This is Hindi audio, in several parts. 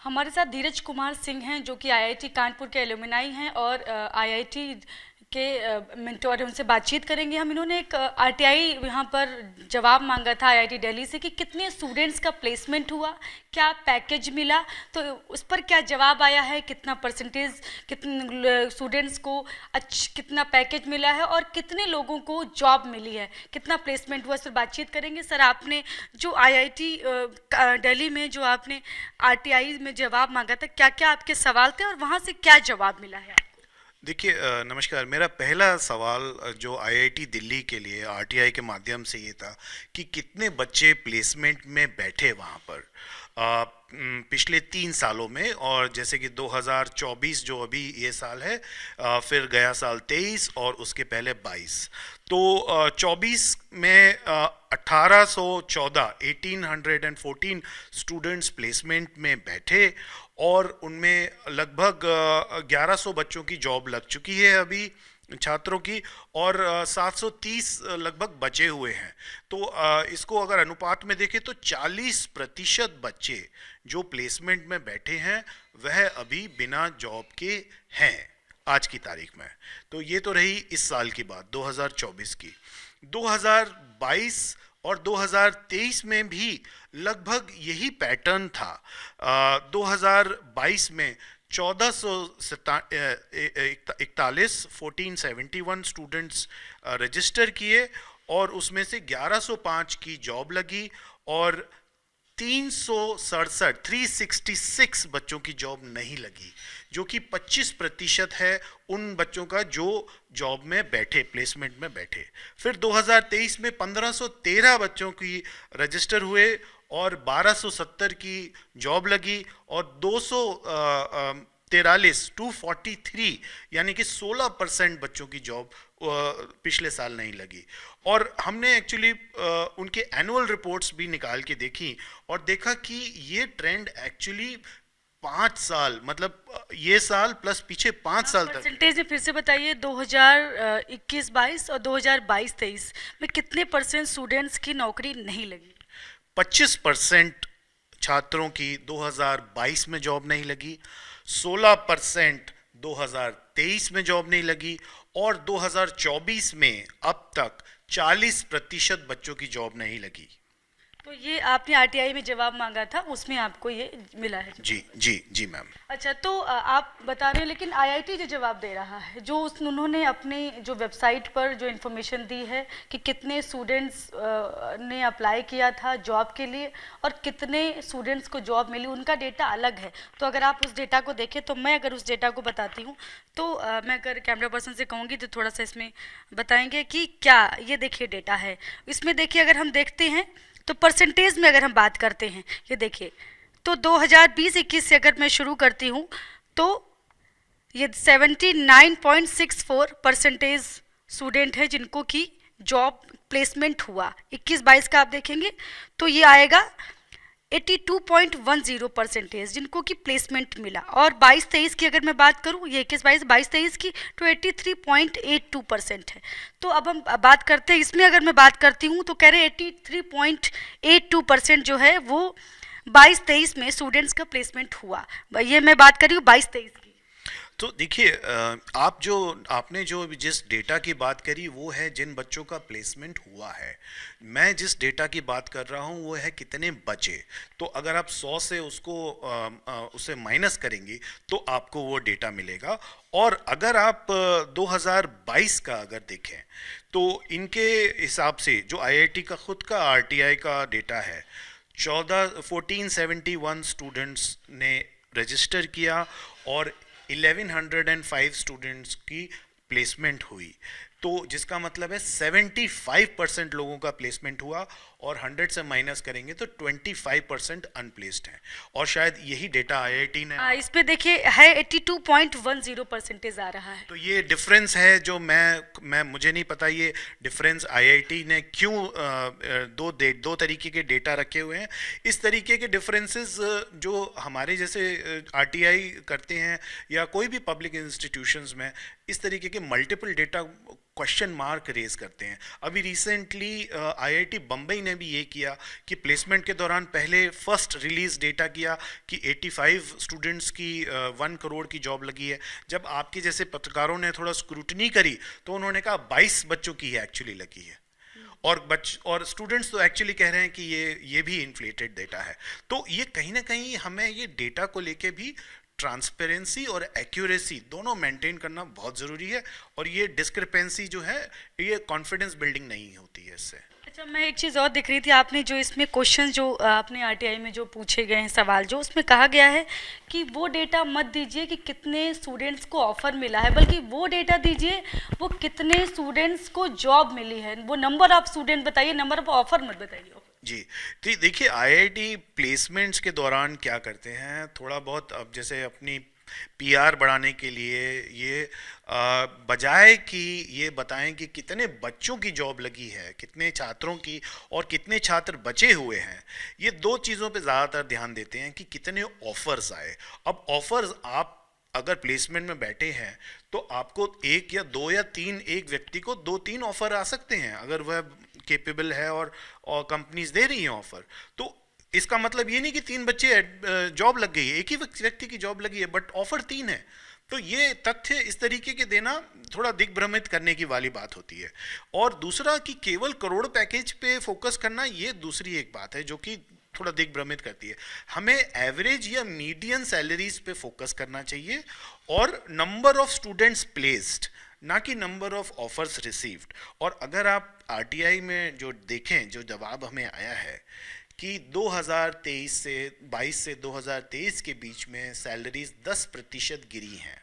हमारे साथ धीरज कुमार सिंह हैं जो कि आईआईटी कानपुर के एलुमनाई हैं और आईआईटी के मेंटोर हैं। उनसे बातचीत करेंगे हम। इन्होंने एक आरटीआई यहाँ पर जवाब मांगा था आईआईटी दिल्ली से कि कितने स्टूडेंट्स का प्लेसमेंट हुआ, क्या पैकेज मिला, तो उस पर क्या जवाब आया है, कितना परसेंटेज, कितने स्टूडेंट्स को कितना पैकेज मिला है और कितने लोगों को जॉब मिली है, कितना प्लेसमेंट हुआ, इस पर बातचीत करेंगे। सर, आपने जो आईआईटी दिल्ली में जो आपने आरटीआई में जवाब मांगा था, क्या क्या आपके सवाल थे और वहाँ से क्या जवाब मिला है आपको? देखिए, नमस्कार। मेरा पहला सवाल जो आईआईटी दिल्ली के लिए आरटीआई के माध्यम से ये था कि कितने बच्चे प्लेसमेंट में बैठे वहाँ पर पिछले 3 सालों में। और जैसे कि 2024 जो अभी ये साल है, फिर गया साल 23 और उसके पहले 22। तो 24 में 1814 स्टूडेंट्स प्लेसमेंट में बैठे और उनमें लगभग 1100 बच्चों की जॉब लग चुकी है अभी छात्रों की, और 730 लगभग बचे हुए हैं। तो इसको अगर अनुपात में देखें तो 40% बच्चे जो प्लेसमेंट में बैठे हैं वह अभी बिना जॉब के हैं आज की तारीख में। तो ये तो रही इस साल की बात, 2024 की। 2022 और 2023 में भी लगभग यही पैटर्न था। 2022 में 1471 स्टूडेंट्स रजिस्टर किए और उसमें से 1105 की जॉब लगी और 366 बच्चों की जॉब नहीं लगी, जो कि 25% है उन बच्चों का जो जॉब में बैठे, प्लेसमेंट में बैठे। फिर 2023 में 1513 बच्चों की रजिस्टर हुए और 1270 की जॉब लगी और 243 यानी कि 16% बच्चों की जॉब पिछले साल नहीं लगी। और हमने एक्चुअली उनके एनुअल रिपोर्ट्स भी निकाल के देखी और देखा कि ये ट्रेंड एक्चुअली 5 साल, मतलब ये साल प्लस पीछे 5 साल तक। परसेंटेज में फिर से बताइए, 2021-22 और 2022-23 में कितने परसेंट स्टूडेंट्स की नौकरी नहीं लगी? 25% छात्रों की 2022 में जॉब नहीं लगी, 16% 2023 में जॉब नहीं लगी और 2024 में अब तक 40% बच्चों की जॉब नहीं लगी। तो ये आपने आरटीआई में जवाब मांगा था, उसमें आपको ये मिला है? जी जी जी मैम। अच्छा, तो आप बता रहे हैं, लेकिन आईआईटी जो जवाब दे रहा है, जो उन्होंने अपने जो वेबसाइट पर जो इन्फॉर्मेशन दी है कि कितने स्टूडेंट्स ने अप्लाई किया था जॉब के लिए और कितने स्टूडेंट्स को जॉब मिली, उनका डेटा अलग है। तो अगर आप उस डेटा को देखें, तो मैं अगर उस डेटा को बताती हूँ तो मैं अगर कैमरा पर्सन से कहूँगी तो थोड़ा सा इसमें बताएंगे कि क्या ये देखिए डेटा है। इसमें देखिए, अगर हम देखते हैं तो परसेंटेज में अगर हम बात करते हैं, ये देखिए, तो 2020-21 से अगर मैं शुरू करती हूँ तो ये 79.64% स्टूडेंट है जिनको कि जॉब प्लेसमेंट हुआ। 21-22 का आप देखेंगे तो ये आएगा 82.10% जिनको कि प्लेसमेंट मिला। और 22-23 की अगर मैं बात करूं, ये 21-22 की तो 83.82% है। तो अब हम बात करते हैं, इसमें अगर मैं बात करती हूं तो कह रहे 83.82% जो है वो 22-23 में स्टूडेंट्स का प्लेसमेंट हुआ। ये मैं बात कर रही हूँ 22-23 की। तो देखिए, आपने जो जिस डेटा की बात करी वो है जिन बच्चों का प्लेसमेंट हुआ है। मैं जिस डेटा की बात कर रहा हूँ वो है कितने बचे। तो अगर आप 100 से उसे माइनस करेंगे तो आपको वो डेटा मिलेगा। और अगर आप 2022 का अगर देखें तो इनके हिसाब से जो आईआईटी का खुद का आरटीआई का डेटा है, 1471 स्टूडेंट्स ने रजिस्टर किया और 1105 स्टूडेंट्स की प्लेसमेंट हुई। तो जिसका मतलब है 75% लोगों का प्लेसमेंट हुआ और 100 से माइनस करेंगे तो 25% अनप्लेस्ड हैं। और शायद यही डेटा आईआईटी ने इस पे देखिए है 82.10% आ रहा है। तो ये डिफरेंस है जो मुझे नहीं पता ये डिफरेंस आईआईटी ने क्यों दो तरीके के डेटा रखे हुए हैं। इस तरीके के डिफरेंसेस जो हमारे जैसे आरटीआई करते हैं या कोई भी पब्लिक इंस्टीट्यूशंस में इस तरीके के multiple data question mark raise करते हैं। अभी रिसेंटली आईआईटी बम्बई ने ने भी ये किया कि प्लेसमेंट के दौरान पहले फर्स्ट रिलीज डेटा किया कि 85 स्टूडेंट्स की 1 करोड़ की जॉब लगी है। जब आपके जैसे पत्रकारों ने थोड़ा स्क्रूटनी करी तो उन्होंने कहा 22 बच्चों की एक्चुअली लगी है, और स्टूडेंट्स तो एक्चुअली कह रहे हैं कि ये भी इन्फ्लेटेड डेटा है। तो ये कहीं ना कहीं हमें ये डेटा को लेके भी ट्रांसपेरेंसी और एक्यूरेसी दोनों मेंटेन करना बहुत ज़रूरी है, और ये डिस्क्रिपेंसी जो है ये कॉन्फिडेंस बिल्डिंग नहीं होती है इससे। अच्छा, मैं एक चीज़ और दिख रही थी, आपने जो इसमें क्वेश्चन जो आपने आरटीआई में जो पूछे गए हैं सवाल, जो उसमें कहा गया है कि वो डेटा मत दीजिए कि कितने स्टूडेंट्स को ऑफर मिला है, बल्कि वो डेटा दीजिए वो कितने स्टूडेंट्स को जॉब मिली है। वो नंबर ऑफ स्टूडेंट बताइए, नंबर ऑफ ऑफर मत बताइए। जी, तो देखिए आईआईटी प्लेसमेंट्स के दौरान क्या करते हैं, थोड़ा बहुत अब जैसे अपनी पीआर बढ़ाने के लिए ये बजाय कि ये बताएं कि कितने बच्चों की जॉब लगी है, कितने छात्रों की और कितने छात्र बचे हुए हैं, ये दो चीज़ों पे ज़्यादातर ध्यान देते हैं कि कितने ऑफर्स आए। अब ऑफर्स आप अगर प्लेसमेंट में बैठे हैं तो आपको एक या दो या तीन, एक व्यक्ति को 2-3 ऑफर आ सकते हैं अगर वह केपेबल है और कंपनीज दे रही हैं ऑफर। तो इसका मतलब ये नहीं कि 3 बच्चे जॉब लग गई है, एक ही व्यक्ति की जॉब लगी है बट ऑफर 3 है। तो ये तथ्य इस तरीके के देना थोड़ा दिग्भ्रमित करने की वाली बात होती है। और दूसरा कि केवल करोड़ पैकेज पे फोकस करना, ये दूसरी एक बात है जो कि थोड़ा दिग्भ्रमित करती है। हमें एवरेज या मीडियन सैलरीज पे फोकस करना चाहिए और नंबर ऑफ स्टूडेंट्स प्लेस्ड, ना कि नंबर ऑफ ऑफर्स रिसीव्ड। और अगर आप आरटीआई में जो देखें, जो जवाब हमें आया है कि 2023 से 22 से 2023 के बीच में सैलरीज 10% गिरी हैं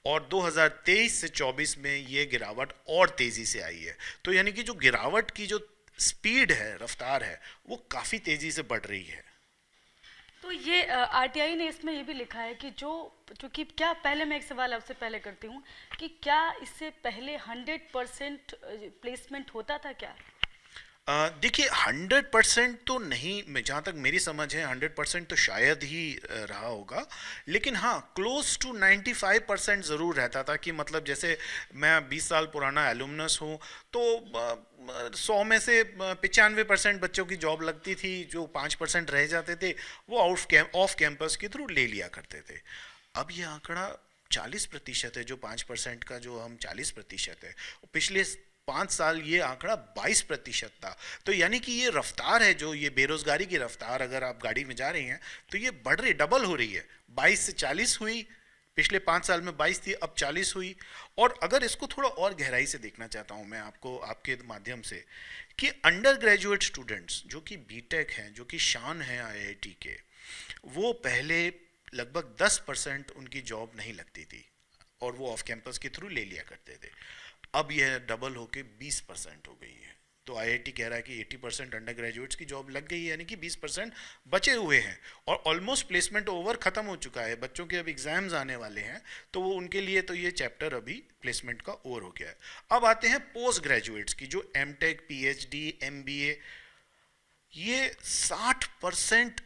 और 2023 से 24 में ये गिरावट और तेज़ी से आई है। तो यानी कि जो गिरावट की जो स्पीड है, रफ्तार है, वो काफ़ी तेज़ी से बढ़ रही है। तो ये आरटीआई ने इसमें ये भी लिखा है कि चूँकि क्या, पहले मैं एक सवाल आपसे पहले करती हूँ कि क्या इससे पहले 100% प्लेसमेंट होता था क्या? देखिए 100% तो नहीं, जहाँ तक मेरी समझ है 100% तो शायद ही रहा होगा, लेकिन हाँ क्लोज टू 95% ज़रूर रहता था। कि मतलब जैसे मैं 20 साल पुराना एलुमनस हूँ तो 100 में से 95% बच्चों की जॉब लगती थी, जो 5% रह जाते थे वो ऑफ कैंपस के थ्रू ले लिया करते थे। अब ये आंकड़ा 40% है, जो 5% का जो हम 40% है, पिछले 5 साल ये आंकड़ा 22% था। तो यानी कि ये रफ्तार है, जो ये बेरोजगारी की रफ्तार, अगर आप गाड़ी में जा रही हैं तो ये बढ़ रही, डबल हो रही है। 22 से 40 हुई, पिछले 5 साल में 22 थी, अब 40 हुई। और अगर इसको थोड़ा और गहराई से देखना चाहता हूँ मैं आपको, आपके माध्यम से, कि अंडर ग्रेजुएट स्टूडेंट्स जो कि बीटेक हैं, जो कि शान हैं आईआईटी के, वो पहले लगभग 10% उनकी जॉब नहीं लगती थी और वो ऑफ कैंपस के थ्रू ले लिया करते थे। अब यह डबल होके 20% हो गई है। तो आईआईटी कह रहा है कि 80% अंडर ग्रेजुएट्स की जॉब लग गई है, यानी कि 20% बचे हुए हैं और ऑलमोस्ट प्लेसमेंट ओवर ख़त्म हो चुका है। बच्चों के अब एग्जाम्स आने वाले हैं, तो वो उनके लिए तो ये चैप्टर अभी प्लेसमेंट का ओवर हो गया है। अब आते हैं पोस्ट ग्रेजुएट्स की, जो एमटेक, पीएचडी, एमबीए, ये 60%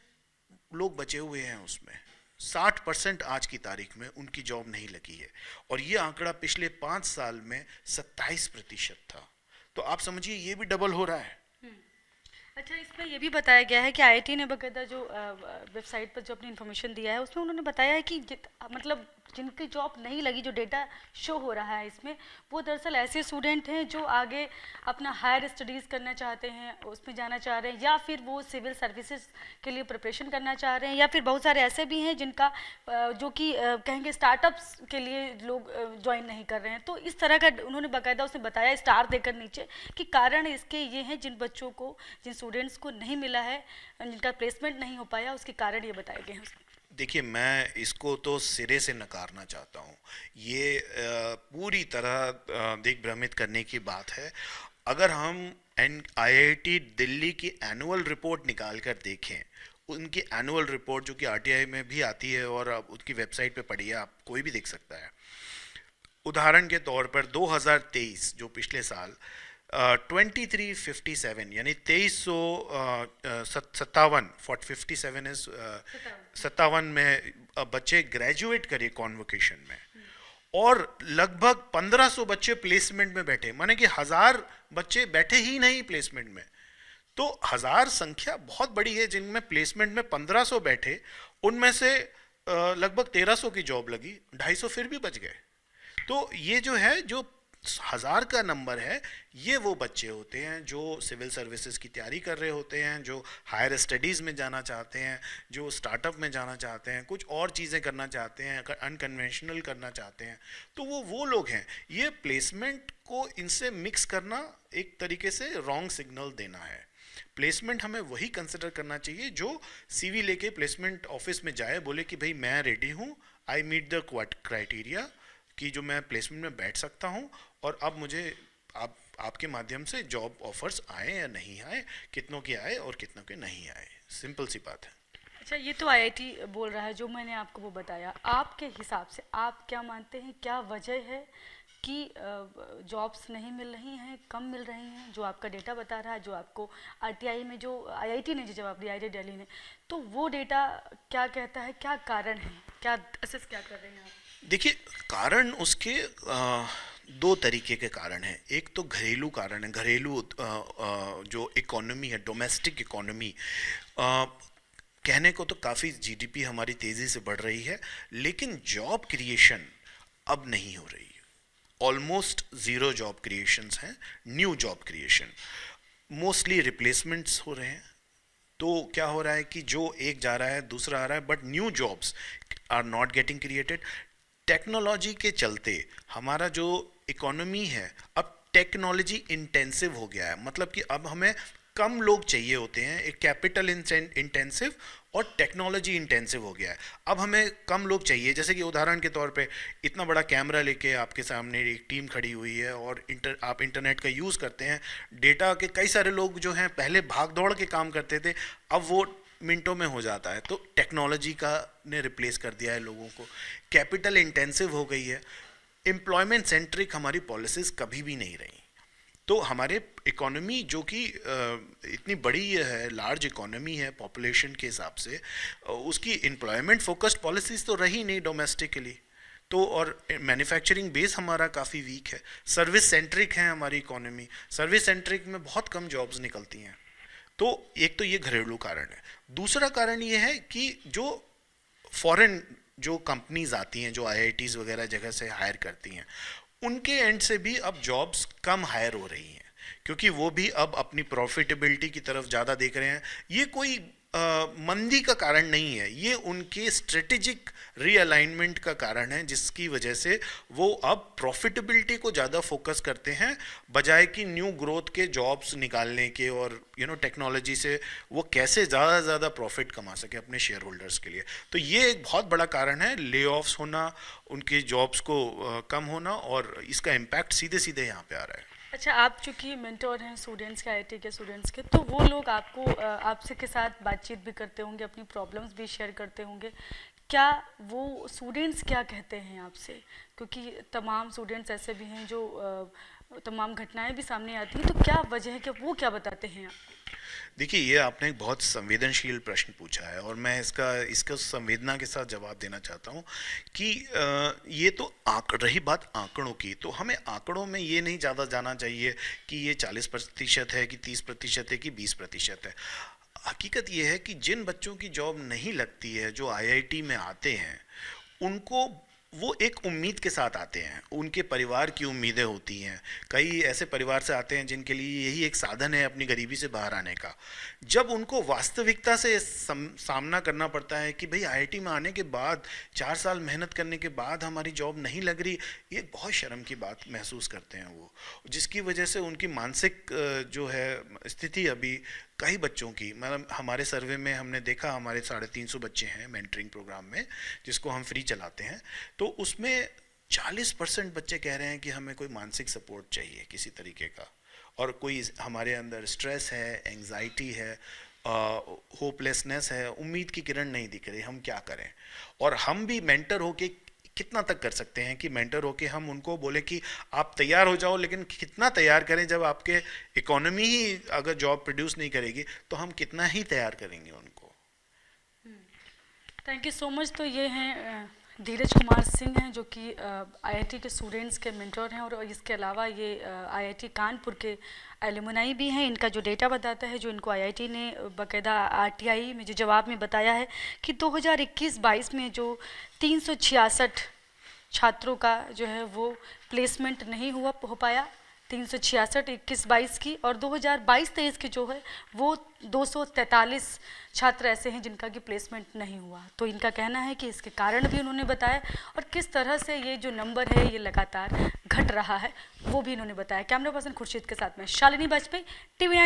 लोग बचे हुए हैं उसमें। 60% आज की तारीख में उनकी जॉब नहीं लगी है और ये आंकड़ा पिछले 5 साल में 27% था। तो आप समझिए ये भी डबल हो रहा है। अच्छा, इसमें ये भी बताया गया है कि आईआईटी ने बकायदा जो वेबसाइट पर जो अपनी इन्फॉर्मेशन दिया है उसमें उन्होंने बताया है कि मतलब जिनकी जॉब नहीं लगी, जो डेटा शो हो रहा है इसमें, वो दरअसल ऐसे स्टूडेंट हैं जो आगे अपना हायर स्टडीज़ करना चाहते हैं, उसमें जाना चाह रहे हैं, या फिर वो सिविल सर्विसेज के लिए प्रिपरेशन करना चाह रहे हैं, या फिर बहुत सारे ऐसे भी हैं जिनका जो कि कहेंगे स्टार्टअप्स के लिए लोग ज्वाइन नहीं कर रहे हैं। तो इस तरह का उन्होंने बाकायदा उसने बताया स्टार देकर नीचे कि कारण इसके ये हैं, जिन बच्चों को, जिन स्टूडेंट्स को नहीं मिला है, जिनका प्लेसमेंट नहीं हो पाया, उसके कारण ये बताए गए हैं। देखिए मैं इसको तो सिरे से नकारना चाहता हूँ। ये पूरी तरह दिग्भ्रमित करने की बात है। अगर हम आईआईटी दिल्ली की एनुअल रिपोर्ट निकाल कर देखें, उनकी एनुअल रिपोर्ट जो कि आरटीआई में भी आती है और उसकी वेबसाइट पे पढ़िए, आप कोई भी देख सकता है। उदाहरण के तौर पर 2023 जो पिछले साल 2357 यानी 2357 57 इज 57 में बच्चे ग्रेजुएट करे कॉन्वोकेशन में और लगभग 1500 बच्चे प्लेसमेंट में बैठे, माने कि 1000 बच्चे बैठे ही नहीं प्लेसमेंट में। तो 1000 संख्या बहुत बड़ी है। जिनमें प्लेसमेंट में 1500 बैठे, उनमें से लगभग 1300 की जॉब लगी, 250 फिर भी बच गए। तो ये जो है, जो 1000 का नंबर है, ये वो बच्चे होते हैं जो सिविल सर्विसेज की तैयारी कर रहे होते हैं, जो हायर स्टडीज़ में जाना चाहते हैं, जो स्टार्टअप में जाना चाहते हैं, कुछ और चीज़ें करना चाहते हैं, अनकन्वेंशनल करना चाहते हैं। तो वो लोग हैं। ये प्लेसमेंट को इनसे मिक्स करना एक तरीके से रॉन्ग सिग्नल देना है। प्लेसमेंट हमें वही कंसिडर करना चाहिए जो सीवी लेके प्लेसमेंट ऑफिस में जाए, बोले कि भाई मैं रेडी हूँ, आई मीट द क्राइटेरिया कि जो मैं प्लेसमेंट में बैठ सकता हूँ, और अब मुझे आपके माध्यम से जॉब ऑफर्स आए या नहीं आए, कितनों के आए और कितनों के नहीं आए। सिंपल सी बात है। अच्छा, ये तो आईआईटी बोल रहा है, जो मैंने आपको वो बताया। आपके हिसाब से आप क्या मानते हैं, क्या वजह है कि जॉब्स नहीं मिल रही हैं, कम मिल रही हैं? जो आपका डेटा बता रहा है, जो आपको आरटीआई में, जो आईआईटी ने जो जवाब दिया, आईआईटी दिल्ली ने, तो वो डेटा क्या कहता है, क्या कारण है, क्या असेस क्या कर रहे हैं आप? देखिए, कारण उसके दो तरीके के कारण हैं। एक तो घरेलू कारण है, घरेलू जो इकोनॉमी है, डोमेस्टिक इकोनॉमी। कहने को तो काफ़ी जीडीपी हमारी तेज़ी से बढ़ रही है, लेकिन जॉब क्रिएशन अब नहीं हो रही है। ऑलमोस्ट ज़ीरो जॉब क्रिएशंस हैं। New job creation mostly replacements हो रहे हैं। तो क्या हो रहा है कि जो एक जा रहा है, दूसरा आ रहा है, but new jobs are not getting created. Technology के चलते हमारा जो इकोनॉमी है अब टेक्नोलॉजी इंटेंसिव हो गया है। मतलब कि अब हमें कम लोग चाहिए होते हैं। एक कैपिटल इंटेंसिव और टेक्नोलॉजी इंटेंसिव हो गया है। अब हमें कम लोग चाहिए। जैसे कि उदाहरण के तौर पे इतना बड़ा कैमरा लेके आपके सामने एक टीम खड़ी हुई है और आप इंटरनेट का यूज़ करते हैं। डेटा के कई सारे लोग जो हैं पहले भाग दौड़ के काम करते थे, अब वो मिनटों में हो जाता है। तो टेक्नोलॉजी का ने रिप्लेस कर दिया है लोगों को। कैपिटल इंटेंसिव हो गई है। एम्प्लॉयमेंट सेंट्रिक हमारी पॉलिसीज़ कभी भी नहीं रही। तो हमारे इकोनॉमी जो कि इतनी बड़ी है, लार्ज इकोनॉमी है पॉपुलेशन के हिसाब से, उसकी एम्प्लॉयमेंट फोकस्ड पॉलिसीज़ तो रही नहीं डोमेस्टिकली। तो और मैन्युफैक्चरिंग बेस हमारा काफ़ी वीक है। सर्विस सेंट्रिक है हमारी इकोनॉमी। सर्विस सेंट्रिक में बहुत कम जॉब्स निकलती हैं। तो एक तो ये घरेलू कारण है। दूसरा कारण ये है कि जो फॉरेन जो कंपनीज आती हैं, जो आईआईटीज़ वगैरह जगह से हायर करती हैं, उनके एंड से भी अब जॉब्स कम हायर हो रही हैं, क्योंकि वो भी अब अपनी प्रॉफिटेबिलिटी की तरफ ज़्यादा देख रहे हैं। ये कोई मंदी का कारण नहीं है, ये उनके स्ट्रेटेजिक रीअलाइनमेंट का कारण है, जिसकी वजह से वो अब प्रॉफिटेबिलिटी को ज़्यादा फोकस करते हैं, बजाय कि न्यू ग्रोथ के जॉब्स निकालने के और टेक्नोलॉजी से वो कैसे ज़्यादा से ज़्यादा प्रॉफिट कमा सके अपने शेयर होल्डर्स के लिए। तो ये एक बहुत बड़ा कारण है, ले ऑफ्स होना, उनके जॉब्स को कम होना, और इसका इम्पैक्ट सीधे सीधे यहाँ पे आ रहा है। अच्छा, आप चूँकि मेंटोर हैं स्टूडेंट्स के, आईआईटी के स्टूडेंट्स के, तो वो लोग आपको आपसे के साथ बातचीत भी करते होंगे, अपनी प्रॉब्लम्स भी शेयर करते होंगे। क्या वो स्टूडेंट्स क्या कहते हैं आपसे? क्योंकि तमाम स्टूडेंट्स ऐसे भी हैं जो तमाम घटनाएं भी सामने आती हैं, तो क्या वजह है कि वो क्या बताते हैं आपको? देखिए, ये आपने एक बहुत संवेदनशील प्रश्न पूछा है, और मैं इसका संवेदना के साथ जवाब देना चाहता हूँ कि ये तो रही बात आंकड़ों की, तो हमें आंकड़ों में ये नहीं ज़्यादा जाना चाहिए कि ये 40% है कि 30% है कि 20% है। हकीकत ये है कि जिन बच्चों की जॉब नहीं लगती है, जो आईआईटी में आते हैं, उनको वो एक उम्मीद के साथ आते हैं। उनके परिवार की उम्मीदें होती हैं। कई ऐसे परिवार से आते हैं जिनके लिए यही एक साधन है अपनी गरीबी से बाहर आने का। जब उनको वास्तविकता से सामना करना पड़ता है कि भाई आईआईटी में आने के बाद 4 साल मेहनत करने के बाद हमारी जॉब नहीं लग रही, ये बहुत शर्म की बात महसूस करते हैं वो, जिसकी वजह से उनकी मानसिक जो है स्थिति अभी कई बच्चों की, मतलब हमारे सर्वे में हमने देखा, हमारे 350 बच्चे हैं मेंटरिंग प्रोग्राम में, जिसको हम फ्री चलाते हैं। तो उसमें 40% बच्चे कह रहे हैं कि हमें कोई मानसिक सपोर्ट चाहिए किसी तरीके का, और कोई हमारे अंदर स्ट्रेस है, एंग्जाइटी है, होपलेसनेस है, उम्मीद की किरण नहीं दिख रही, हम क्या करें। और हम भी मेंटर होके कितना तक कर सकते हैं कि मेंटर होके हम उनको बोले कि आप तैयार हो जाओ, लेकिन कितना तैयार करें जब आपके इकोनॉमी ही अगर जॉब प्रोड्यूस नहीं करेगी, तो हम कितना ही तैयार करेंगे उनको। Thank you so much. तो ये हैं धीरज कुमार सिंह हैं जो कि आईआईटी के स्टूडेंट्स के मेंटोर हैं और इसके अलावा ये आईआईटी कानपुर के एलुमनाई भी हैं। इनका जो डेटा बताता है, जो इनको आईआईटी ने बाकायदा आरटीआई में जो जवाब में बताया है कि 2021-22 में जो 366 छात्रों का जो है वो प्लेसमेंट नहीं हो पाया, 366 21-22 की, और 2022-23 की जो है वो 243 छात्र ऐसे हैं जिनका कि प्लेसमेंट नहीं हुआ। तो इनका कहना है कि इसके कारण भी उन्होंने बताया और किस तरह से ये जो नंबर है ये लगातार घट रहा है वो भी इन्होंने बताया। कैमरा पर्सन खुर्शीद के साथ में शालिनी वाजपेयी, TV9।